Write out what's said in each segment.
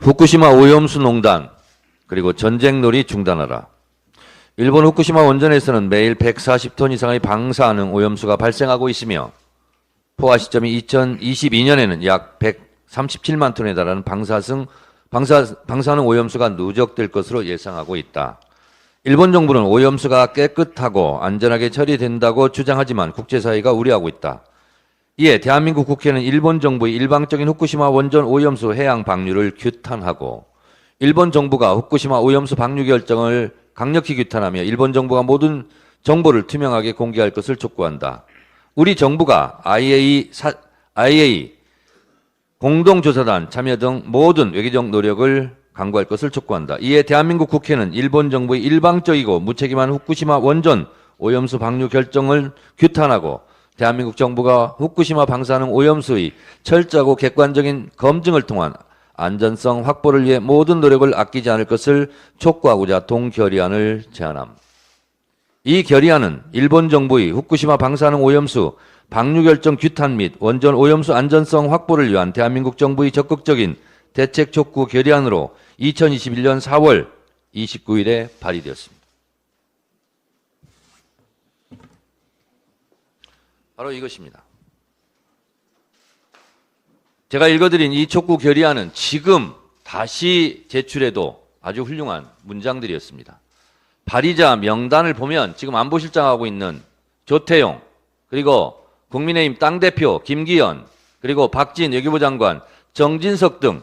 후쿠시마 오염수 농단 그리고 전쟁놀이 중단하라. 일본 후쿠시마 원전에서는 매일 140톤 이상의 방사능 오염수가 발생하고 있으며 포화 시점이 2022년에는 약 137만 톤에 달하는 방사능 오염수가 누적될 것으로 예상하고 있다. 일본 정부는 오염수가 깨끗하고 안전하게 처리된다고 주장하지만 국제사회가 우려하고 있다. 이에 대한민국 국회는 일본 정부의 일방적인 후쿠시마 원전 오염수 해양 방류를 규탄하고 일본 정부가 후쿠시마 오염수 방류 결정을 강력히 규탄하며 일본 정부가 모든 정보를 투명하게 공개할 것을 촉구한다. 우리 정부가 IAEA 공동조사단 참여 등 모든 외교적 노력을 강구할 것을 촉구한다. 이에 대한민국 국회는 일본 정부의 일방적이고 무책임한 후쿠시마 원전 오염수 방류 결정을 규탄하고 대한민국 정부가 후쿠시마 방사능 오염수의 철저하고 객관적인 검증을 통한 안전성 확보를 위해 모든 노력을 아끼지 않을 것을 촉구하고자 동결의안을 제안함. 이 결의안은 일본 정부의 후쿠시마 방사능 오염수 방류 결정 규탄 및 원전 오염수 안전성 확보를 위한 대한민국 정부의 적극적인 대책 촉구 결의안으로 2021년 4월 29일에 발의되었습니다. 바로 이것입니다. 제가 읽어드린 이 촉구 결의안은 지금 다시 제출해도 아주 훌륭한 문장들이었습니다. 발의자 명단을 보면 지금 안보실장하고 있는 조태용, 그리고 국민의힘 당대표 김기현, 그리고 박진 외교부 장관, 정진석 등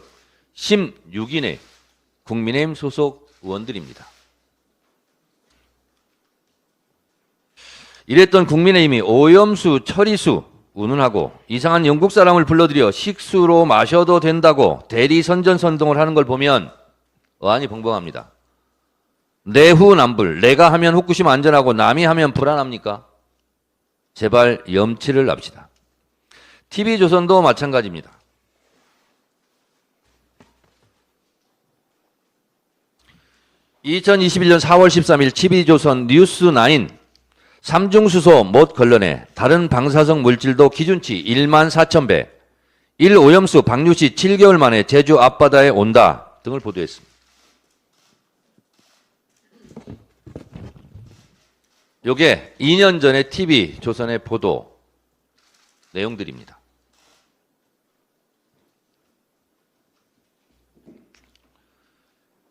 16인의 국민의힘 소속 의원들입니다. 이랬던 국민의힘이 오염수 처리수 운운하고 이상한 영국 사람을 불러들여 식수로 마셔도 된다고 대리 선전선동을 하는 걸 보면 어안이 벙벙합니다. 내후남불, 내가 하면 후쿠시마 안전하고 남이 하면 불안합니까? 제발 염치를 납시다. TV조선도 마찬가지입니다. (2021년 4월 13일) TV조선 뉴스9 삼중수소 못 걸러내 다른 방사성 물질도 기준치 14,000배 1오염수 방류 시 7개월 만에 제주 앞바다에 온다 등을 보도했습니다. 요게 2년 전에 TV조선의 보도 내용들입니다.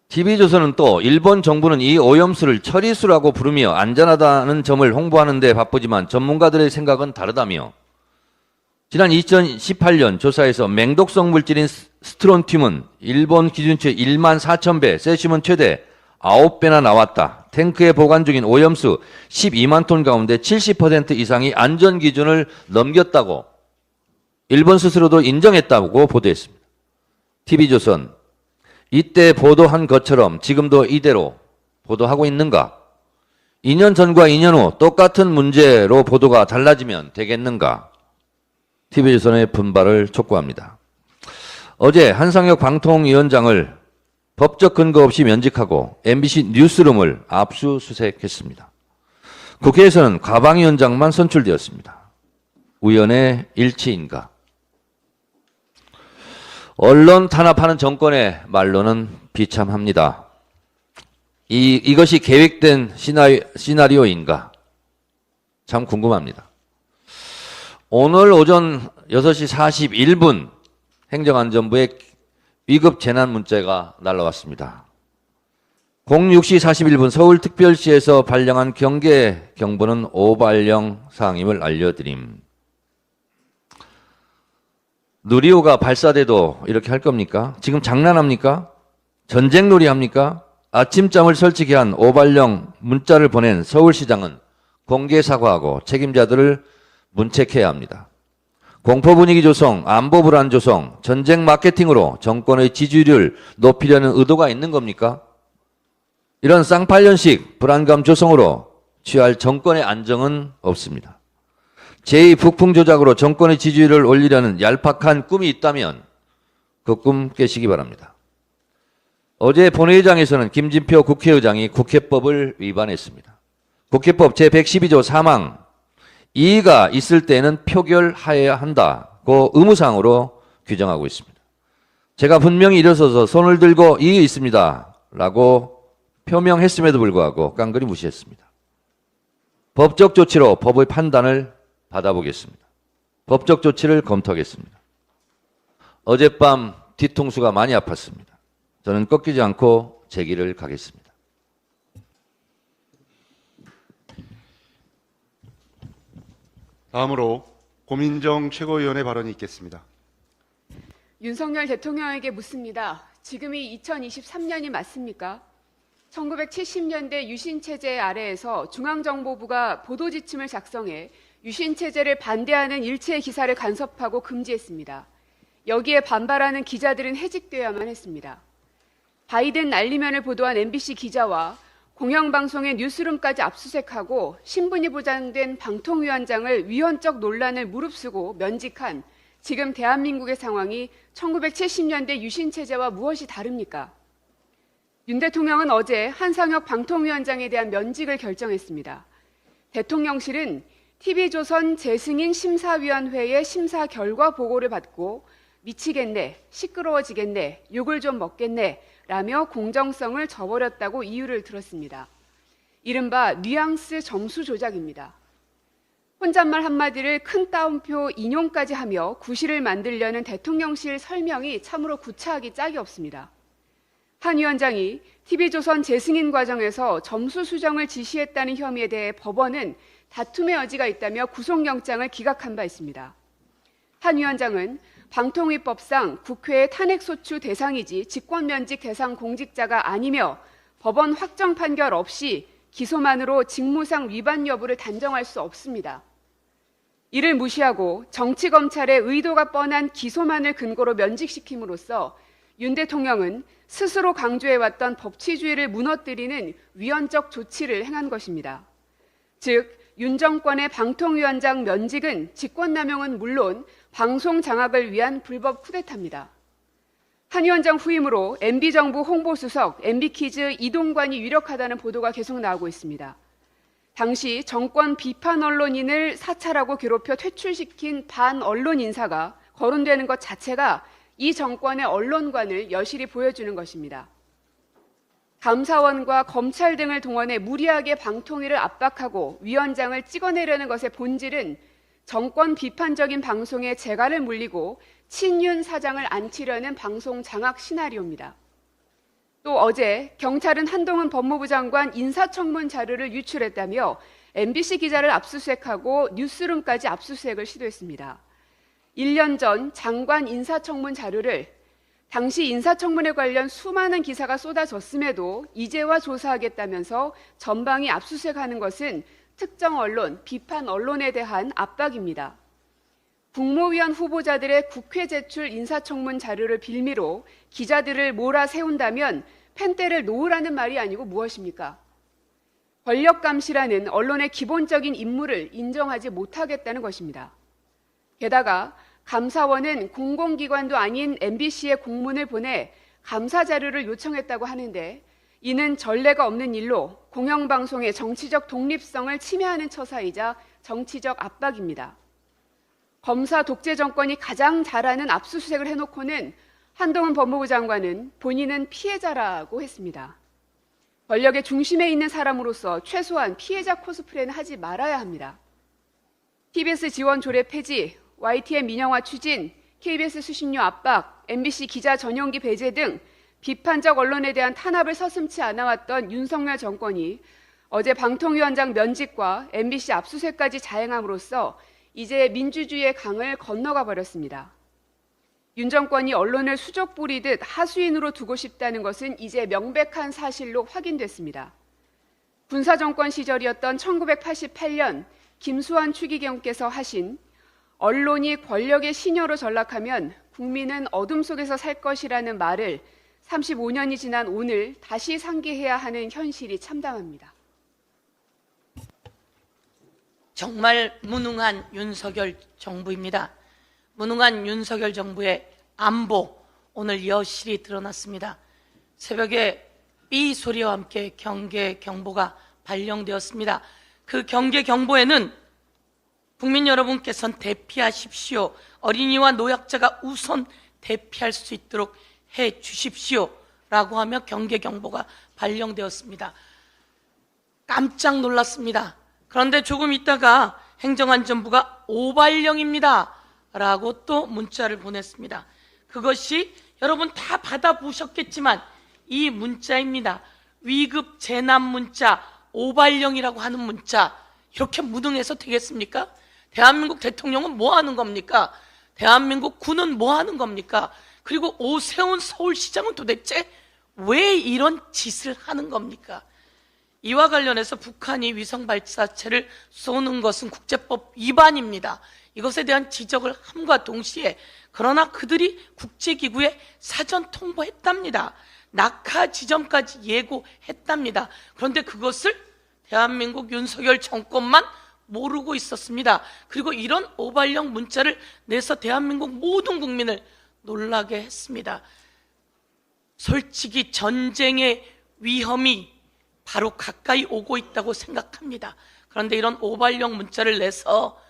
TV조선은 또 일본 정부는 이 오염수를 처리수라고 부르며 안전하다는 점을 홍보하는 데 바쁘지만 전문가들의 생각은 다르다며 지난 2018년 조사에서 맹독성 물질인 스트론튬은 일본 기준치 14,000배, 세슘은 최대 9배나 나왔다. 탱크에 보관 중인 오염수 12만 톤 가운데 70% 이상이 안전기준을 넘겼다고 일본 스스로도 인정했다고 보도했습니다. TV조선, 이때 보도한 것처럼 지금도 이대로 보도하고 있는가? 2년 전과 2년 후 똑같은 문제로 보도가 달라지면 되겠는가? TV조선의 분발을 촉구합니다. 어제 한상혁 방통위원장을 법적 근거 없이 면직하고 MBC 뉴스룸을 압수수색했습니다. 국회에서는 가방위원장만 선출되었습니다. 우연의 일치인가? 언론 탄압하는 정권의 말로는 비참합니다. 이것이 계획된 시나리오인가? 참 궁금합니다. 오늘 오전 6시 41분 행정안전부의 위급 재난 문자가 날라왔습니다. 06시 41분 서울특별시에서 발령한 경계 경보는 오발령 사항임을 알려드림. 누리호가 발사돼도 이렇게 할 겁니까? 지금 장난합니까? 전쟁놀이 합니까? 아침잠을 설치게 한 오발령 문자를 보낸 서울시장은 공개 사과하고 책임자들을 문책해야 합니다. 공포 분위기 조성, 안보 불안 조성, 전쟁 마케팅으로 정권의 지지율을 높이려는 의도가 있는 겁니까? 이런 쌍팔년식 불안감 조성으로 취할 정권의 안정은 없습니다. 제2북풍 조작으로 정권의 지지율을 올리려는 얄팍한 꿈이 있다면 그 꿈 깨시기 바랍니다. 어제 본회의장에서는 김진표 국회의장이 국회법을 위반했습니다. 국회법 제112조 3항 이의가 있을 때는 표결하여야 한다고 의무사항으로 규정하고 있습니다. 제가 분명히 일어서서 손을 들고 이의 있습니다 라고 표명했음에도 불구하고 깡그리 무시했습니다. 법적 조치로 법의 판단을 받아보겠습니다. 법적 조치를 검토하겠습니다. 어젯밤 뒤통수가 많이 아팠습니다. 저는 꺾이지 않고 제 길을 가겠습니다. 다음으로 고민정 최고위원의 발언이 있겠습니다. 윤석열 대통령에게 묻습니다. 지금이 2023년이 맞습니까? 1970년대 유신체제 아래에서 중앙정보부가 보도지침을 작성해 유신체제를 반대하는 일체 기사를 간섭하고 금지했습니다. 여기에 반발하는 기자들은 해직되어야만 했습니다. 바이든 날리면을 보도한 MBC 기자와 공영방송의 뉴스룸까지 압수색하고 신분이 보장된 방통위원장을 위헌적 논란을 무릅쓰고 면직한 지금 대한민국의 상황이 1970년대 유신체제와 무엇이 다릅니까? 윤 대통령은 어제 한상혁 방통위원장에 대한 면직을 결정했습니다. 대통령실은 TV조선 재승인 심사위원회의 심사 결과 보고를 받고 미치겠네, 시끄러워지겠네, 욕을 좀 먹겠네 라며 공정성을 저버렸다고 이유를 들었습니다. 이른바 뉘앙스 점수 조작입니다. 혼잣말 한마디를 큰 따옴표 인용까지 하며 구실을 만들려는 대통령실 설명이 참으로 구차하기 짝이 없습니다. 한 위원장이 TV조선 재승인 과정에서 점수 수정을 지시했다는 혐의에 대해 법원은 다툼의 여지가 있다며 구속영장을 기각한 바 있습니다. 한 위원장은 방통위법상 국회의 탄핵소추 대상이지 직권면직 대상 공직자가 아니며 법원 확정 판결 없이 기소만으로 직무상 위반 여부를 단정할 수 없습니다. 이를 무시하고 정치검찰의 의도가 뻔한 기소만을 근거로 면직시킴으로써 윤 대통령은 스스로 강조해왔던 법치주의를 무너뜨리는 위헌적 조치를 행한 것입니다. 즉, 윤 정권의 방통위원장 면직은 직권남용은 물론 방송 장악을 위한 불법 쿠데타입니다. 한 위원장 후임으로 MB정부 홍보수석, MB키즈 이동관이 유력하다는 보도가 계속 나오고 있습니다. 당시 정권 비판 언론인을 사찰하고 괴롭혀 퇴출시킨 반언론 인사가 거론되는 것 자체가 이 정권의 언론관을 여실히 보여주는 것입니다. 감사원과 검찰 등을 동원해 무리하게 방통위를 압박하고 위원장을 찍어내려는 것의 본질은 정권 비판적인 방송에 재갈을 물리고 친윤 사장을 안치려는 방송 장악 시나리오입니다. 또 어제 경찰은 한동훈 법무부 장관 인사청문 자료를 유출했다며 MBC 기자를 압수수색하고 뉴스룸까지 압수수색을 시도했습니다. 1년 전 장관 인사청문 자료를 당시 인사청문회 관련 수많은 기사가 쏟아졌음에도 이제와 조사하겠다면서 전방위 압수수색하는 것은 특정 언론, 비판 언론에 대한 압박입니다. 국무위원 후보자들의 국회 제출 인사청문 자료를 빌미로 기자들을 몰아세운다면 펜대를 놓으라는 말이 아니고 무엇입니까? 권력감시라는 언론의 기본적인 임무를 인정하지 못하겠다는 것입니다. 게다가 감사원은 공공기관도 아닌 MBC에 공문을 보내 감사 자료를 요청했다고 하는데 이는 전례가 없는 일로 공영방송의 정치적 독립성을 침해하는 처사이자 정치적 압박입니다. 검사 독재 정권이 가장 잘하는 압수수색을 해놓고는 한동훈 법무부 장관은 본인은 피해자라고 했습니다. 권력의 중심에 있는 사람으로서 최소한 피해자 코스프레는 하지 말아야 합니다. TBS 지원 조례 폐지, YTN 민영화 추진, KBS 수신료 압박, MBC 기자 전용기 배제 등 비판적 언론에 대한 탄압을 서슴지 않아왔던 윤석열 정권이 어제 방통위원장 면직과 MBC 압수수색까지 자행함으로써 이제 민주주의의 강을 건너가 버렸습니다. 윤 정권이 언론을 수족 뿌리듯 하수인으로 두고 싶다는 것은 이제 명백한 사실로 확인됐습니다. 군사정권 시절이었던 1988년 김수환 추기경께서 하신 언론이 권력의 시녀로 전락하면 국민은 어둠 속에서 살 것이라는 말을 35년이 지난 오늘 다시 상기해야 하는 현실이 참담합니다. 정말 무능한 윤석열 정부입니다. 무능한 윤석열 정부의 안보 오늘 여실히 드러났습니다. 새벽에 삐 소리와 함께 경계 경보가 발령되었습니다. 그 경계 경보에는 국민 여러분께서는 대피하십시오. 어린이와 노약자가 우선 대피할 수 있도록 해 주십시오라고 하며 경계 경보가 발령되었습니다. 깜짝 놀랐습니다. 그런데 조금 있다가 행정안전부가 오발령입니다 라고 또 문자를 보냈습니다. 그것이 여러분 다 받아보셨겠지만 이 문자입니다. 위급 재난 문자 오발령이라고 하는 문자, 이렇게 무능해서 되겠습니까? 대한민국 대통령은 뭐 하는 겁니까? 대한민국 군은 뭐 하는 겁니까? 그리고 오세훈 서울시장은 도대체 왜 이런 짓을 하는 겁니까? 이와 관련해서 북한이 위성 발사체를 쏘는 것은 국제법 위반입니다. 이것에 대한 지적을 함과 동시에 그러나 그들이 국제기구에 사전 통보했답니다. 낙하 지점까지 예고했답니다. 그런데 그것을 대한민국 윤석열 정권만 모르고 있었습니다. 그리고 이런 오발령 문자를 내서 대한민국 모든 국민을 놀라게 했습니다. 솔직히 전쟁의 위험이 바로 가까이 오고 있다고 생각합니다. 그런데 이런 오발령 문자를 내서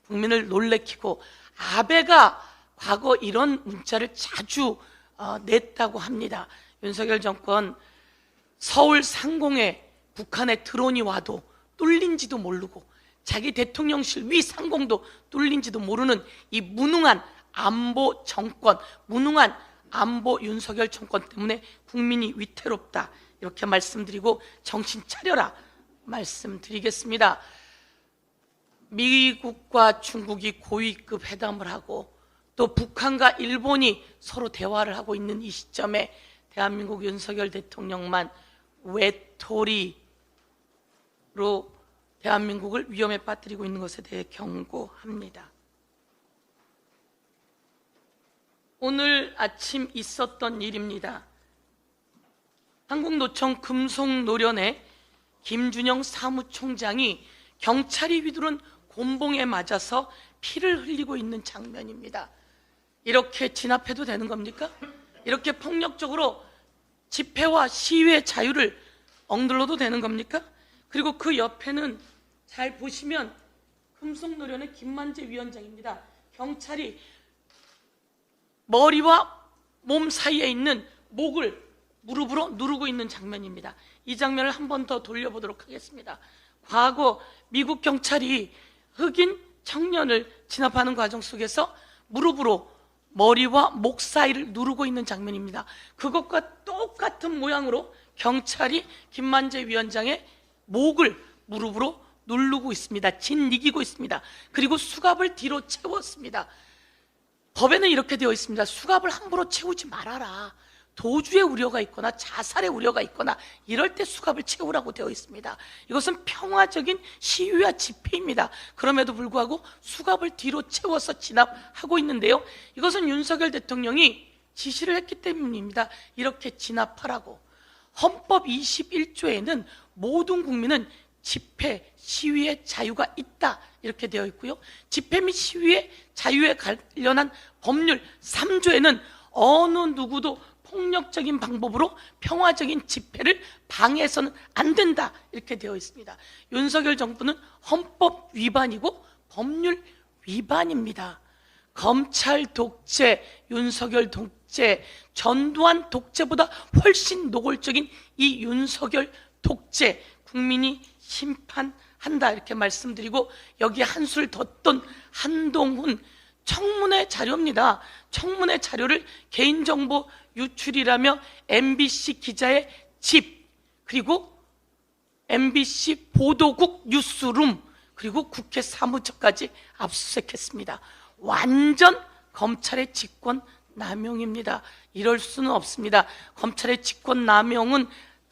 국민을 놀래키고, 아베가 과거 이런 문자를 자주 냈다고 합니다. 윤석열 정권 서울 상공에 북한의 드론이 와도 뚫린지도 모르고 자기 대통령실 위 상공도 뚫린지도 모르는 이 무능한 안보 정권, 무능한 안보 윤석열 정권 때문에 국민이 위태롭다, 이렇게 말씀드리고 정신 차려라 말씀드리겠습니다. 미국과 중국이 고위급 회담을 하고 또 북한과 일본이 서로 대화를 하고 있는 이 시점에 대한민국 윤석열 대통령만 외톨이로 대한민국을 위험에 빠뜨리고 있는 것에 대해 경고합니다. 오늘 아침 있었던 일입니다. 한국노총 금속노련의 김준영 사무총장이 경찰이 휘두른 곤봉에 맞아서 피를 흘리고 있는 장면입니다. 이렇게 진압해도 되는 겁니까? 이렇게 폭력적으로 집회와 시위의 자유를 억눌러도 되는 겁니까? 그리고 그 옆에는 잘 보시면 금속노련의 김만재 위원장입니다. 경찰이 머리와 몸 사이에 있는 목을 무릎으로 누르고 있는 장면입니다. 이 장면을 한 번 더 돌려보도록 하겠습니다. 과거 미국 경찰이 흑인 청년을 진압하는 과정 속에서 무릎으로 머리와 목 사이를 누르고 있는 장면입니다. 그것과 똑같은 모양으로 경찰이 김만재 위원장의 목을 무릎으로 누르고 있습니다. 짓이기고 있습니다. 그리고 수갑을 뒤로 채웠습니다. 법에는 이렇게 되어 있습니다. 수갑을 함부로 채우지 말아라. 도주의 우려가 있거나 자살의 우려가 있거나 이럴 때 수갑을 채우라고 되어 있습니다. 이것은 평화적인 시위와 집회입니다. 그럼에도 불구하고 수갑을 뒤로 채워서 진압하고 있는데요, 이것은 윤석열 대통령이 지시를 했기 때문입니다. 이렇게 진압하라고. 헌법 21조에는 모든 국민은 집회, 시위의 자유가 있다, 이렇게 되어 있고요, 집회 및 시위의 자유에 관련한 법률 3조에는 어느 누구도 폭력적인 방법으로 평화적인 집회를 방해해서는 안 된다, 이렇게 되어 있습니다. 윤석열 정부는 헌법 위반이고 법률 위반입니다. 검찰 독재, 윤석열 독재, 전두환 독재보다 훨씬 노골적인 이 윤석열 독재, 국민이 심판한다, 이렇게 말씀드리고, 여기에 한술 덧던 한동훈 청문회 자료입니다. 청문회 자료를 개인정보 유출이라며 MBC 기자의 집, 그리고 MBC 보도국 뉴스룸, 그리고 국회 사무처까지 압수수색했습니다. 완전 검찰의 직권 남용입니다. 이럴 수는 없습니다. 검찰의 직권 남용은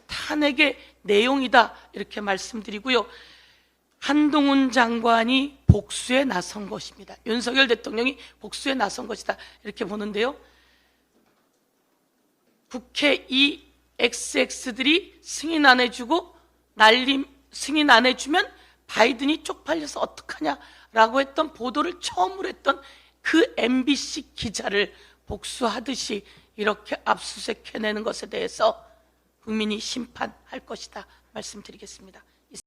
탄핵의 내용이다, 이렇게 말씀드리고요, 한동훈 장관이 복수에 나선 것입니다. 윤석열 대통령이 복수에 나선 것이다, 이렇게 보는데요, 국회 이 XX들이 승인 안 해주고 승인 안 해주면 바이든이 쪽팔려서 어떡하냐라고 했던 보도를 처음으로 했던 그 MBC 기자를 복수하듯이 이렇게 압수수색해내는 것에 대해서 국민이 심판할 것이다 말씀드리겠습니다.